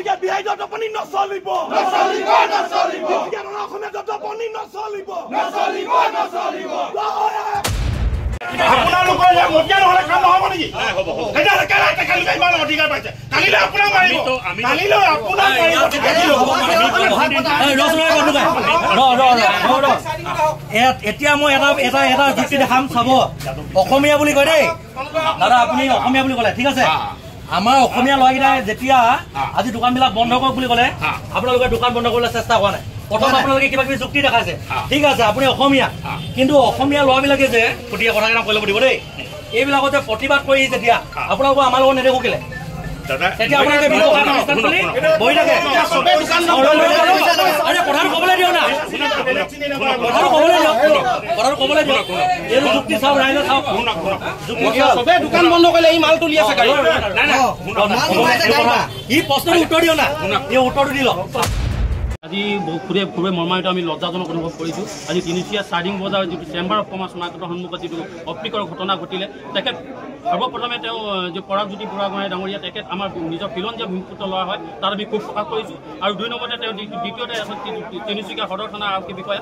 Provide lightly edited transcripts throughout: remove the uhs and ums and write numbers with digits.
তিনিচুকীয়া বিহাৰী দত্তপনি নচলিব অসমীয়া দত্তপনি নচলিব আপোনালোকৰ মতিয়া নহ'লে কাম নহ'ব নেকি ইমান অধিকাৰ পাইছে কালিলৈ আপোনাক মাৰিব এতিয়া মই এটা যুক্তি দেখাম চাব অসমীয়া বুলি কয় দেই দাদা আপুনি অসমীয়া বুলি ক'লে ঠিক আছে আমাৰ অসমীয়া ল'ৰাকেইটাই যেতিয়া আজি দোকানবিলাক বন্ধ কৰক বুলি ক'লে আপোনালোকে দোকান বন্ধ কৰিবলৈ চেষ্টা কৰা নাই প্ৰথম আপোনালোকে কিবা কিবি যুক্তি দেখাইছে ঠিক আছে আপুনি অসমীয়া কিন্তু অসমীয়া ল'ৰাবিলাকে যে গতিকে কথাকেইটা কৈ ল'ব দিব দেই এইবিলাকতে প্ৰতিবাদ কৰি যেতিয়া আপোনালোকৰ আমাৰ লগত নেদেখো কেলে তেতিয়া আপোনালোকে বহি থাকে কথাটো ক'বলৈ দিয়ক না কথাটো ক'বলৈ দিয়ক এইটো যুক্তি চাওক ৰাইজে চাওক চবে দোকান বন্ধ কৰিলে এই মালটো উলিয়াই আছে গাড়ী ই প্ৰশ্নৰ উত্তৰ দিয়ক না এই উত্তৰটো দি লওক আজি খুবেই মৰ্মাহিত আমি লজ্জাজনক অনুভৱ কৰিছোঁ আজি তিনিচুকীয়া চাৰ্ডিং বজাৰ যিটো চেম্বাৰ অফ কমাৰ্চ মাৰ্কেটৰ সন্মুখত যিটো অপ্ৰীকৰ ঘটনা ঘটিলে তেখেত সৰ্বপ্ৰথমে তেওঁ যে পৰাগজ্যোতি বুঢ়াগোহাঁই ডাঙৰীয়া তেখেত আমাৰ নিজৰ খিলঞ্জীয়া ভূমিপুত্ৰ ল'ৰা হয় তাত আমি ক্ষোভ প্ৰকাশ কৰিছোঁ আৰু 2 নম্বৰতে তেওঁ দ্বিতীয়তে তিনিচুকীয়া সদৰ থানা আৰক্ষী বিষয়া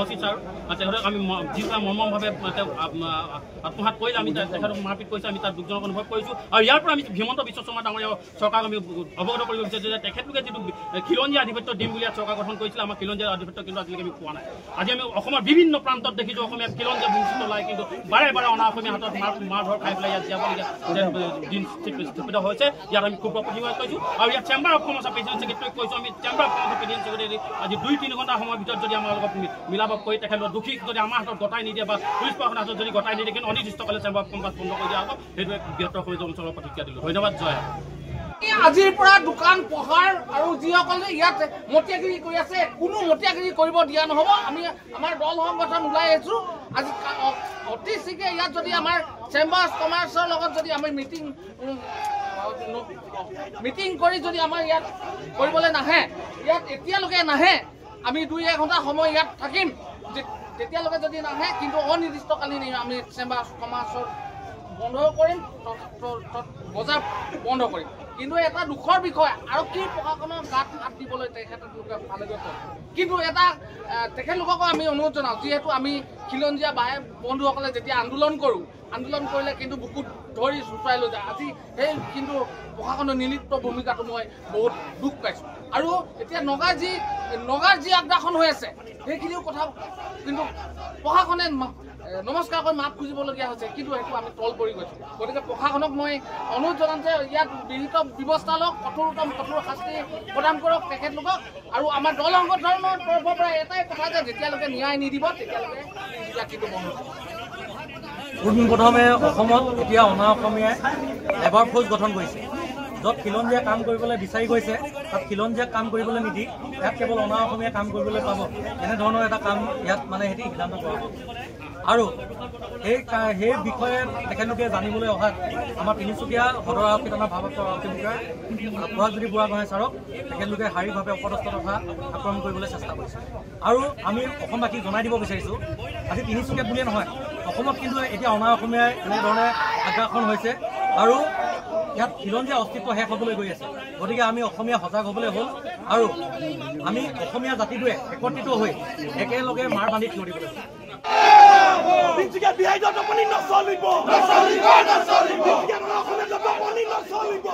অচি ছাৰ তেখেতক আমি যিবিলাক মৰ্মভাৱে তেওঁ আত্মঘাত কৰিলে আমি তেখেতক মাৰপিট কৰিছোঁ আমি তাত দুখজনক অনুভৱ কৰিছোঁ আৰু ইয়াৰ পৰা আমি হিমন্ত বিশ্ব শৰ্মা ডাঙৰীয়া চৰকাৰক আমি অৱগত কৰিব বিচাৰিছোঁ যে তেখেতলোকে যিটো খিলঞ্জীয়া আধিপত্য দিম বুলি চৰকাৰ গঠন কৰিছিলে আমাৰ খিলঞ্জীয়া আধিপত্য কিন্তু আজিলৈকে আমি পোৱা নাই আজি আমি অসমৰ বিভিন্ন প্ৰান্তত দেখিছোঁ অসমীয়া খিলঞ্জীয়া ভূমিপুত্ৰ ল'ৰাই কিন্তু বাৰে বাৰে অনা অসমীয়া হাতত মাৰ ধৰ খাই পেলাই ইয়াত যাবলগীয়া দিন স্থাপিত হৈছে ইয়াত আমি খুব প্ৰতিবাদ কৰিছোঁ আৰু ইয়াত চেম্বাৰ অফ কমাৰ্চৰ প্ৰেচিডেণ্ট ছেক্ৰেটাৰীক কৈছোঁ আমি চেম্বাৰ অফ কমাৰ্চৰ প্ৰেচিডেণ্ট ছেক্ৰেটাৰী আজি 2-3 ঘণ্টা সময়ৰ ভিতৰত যদি আমাৰ লগত মিলাপ কৰি তেখেতৰ দোষী যদি আমাৰ হাতত গতাই নিদিয়ে বা পুলিচ প্ৰশাসনৰ হাতত যদি গতাই নিদিয়ে কিন্তু অনিৰ্দিষ্টকালে চেম্বাৰ অফ কমাৰ্চ বন্ধ কৰি দিয়া হ'ব সেইটোৱে বৃহত্তৰ অসমীয়া অঞ্চলৰ প্ৰতিক্ৰিয়া দিলোঁ ধন্যবাদ জয় আজিৰ পৰা দোকান পোহাৰ আৰু যিসকলে ইয়াত মতিয়াগিৰি কৰি আছে কোনো মতিয়াগিৰি কৰিব দিয়া নহ'ব আমি আমাৰ দল সংগঠন ওলাই আহিছোঁ আজি অতি শীঘ্ৰে ইয়াত যদি আমাৰ চেম্বাৰ অফ কমাৰ্চৰ লগত যদি আমি মিটিং কৰি যদি আমাৰ ইয়াত কৰিবলৈ নাহে ইয়াত এতিয়ালৈকে নাহে আমি 2-1 ঘণ্টা সময় ইয়াত থাকিম তেতিয়ালৈকে যদি নাহে কিন্তু অনিৰ্দিষ্টকালীন আমি চেম্বাৰ অফ কমাৰ্চৰ বন্ধ কৰিম বজাৰ বন্ধ কৰিম কিন্তু এটা দুখৰ বিষয় আৰক্ষী প্ৰশাসনৰ গাত হাত দিবলৈ তেখেতলোকে ভালে কিন্তু এটা তেখেতলোককো আমি অনুৰোধ জনাওঁ যিহেতু আমি খিলঞ্জীয়া বাই বন্ধুসকলে যেতিয়া আন্দোলন কৰিলে কিন্তু বুকুত ধৰি চুচুৱাই লৈ যায় আজি সেই কিন্তু প্ৰশাসনৰ নিলিপ্ত ভূমিকাটো মই বহুত দুখ পাইছোঁ আৰু এতিয়া নগাৰ যি আগ্ৰাসন হৈ আছে সেইখিনিও কথা কিন্তু প্ৰশাসনে নমস্কাৰ কৰি মাপ খুজিবলগীয়া হৈছে কিন্তু সেইটো আমি তল পৰি গৈছোঁ গতিকে প্ৰশাসনক মই অনুৰোধ জনাম যে ইয়াত বিহিত ব্যৱস্থা লওক কঠোৰ শাস্তি প্ৰদান কৰক তেখেতলোকক আৰু আমাৰ দল সংগঠনৰ তৰফৰ পৰা এটাই কথা যে যেতিয়ালৈকে ন্যায় নিদিব তেতিয়ালৈকে কিন্তু বন্ধ পোনপ্ৰথমে অসমত এতিয়া অনা অসমীয়াই লেবাৰ ফ'ৰ্চ গঠন কৰিছে য'ত খিলঞ্জীয়া কাম কৰিবলৈ বিচাৰি গৈছে তাত খিলঞ্জীয়া কাম কৰিবলৈ নিদি ইয়াত কেৱল অনা অসমীয়া কাম কৰিবলৈ পাব এনেধৰণৰ এটা কাম ইয়াত মানে সিহঁতি সিদ্ধান্ত কৰা আৰু সেই বিষয়ে তেখেতলোকে জানিবলৈ অহাত আমাৰ তিনিচুকীয়া সদৰ আৰক্ষী থানাৰ ভাৰপ্ৰাপ্ত আৰক্ষী বিষয়া পৰাগজ্যোতি বুঢ়াগোহাঁই ছাৰক তেখেতলোকে শাৰীৰিকভাৱে অপদস্থ তথা আক্ৰমণ কৰিবলৈ চেষ্টা কৰিছে আৰু আমি অসমবাসীক জনাই দিব বিচাৰিছোঁ আজি তিনিচুকীয়াত বুলিয়ে নহয় অসমত কিন্তু এতিয়া অনা অসমীয়াই এনেধৰণে আগ্ৰাসন হৈছে আৰু ইয়াত খিলঞ্জীয়া অস্তিত্ব শেষ হ'বলৈ গৈ আছে গতিকে আমি অসমীয়া সজাগ হ'বলৈ হ'ল আৰু আমি অসমীয়া জাতিটোৱে একত্ৰিত হৈ একেলগে মাৰ বান্ধি থিয় দিবলৈ তিনিচুকীয়া বিহাৰী দত্তপনি নচলিব অসমীয়া দত্তপনি নচলিব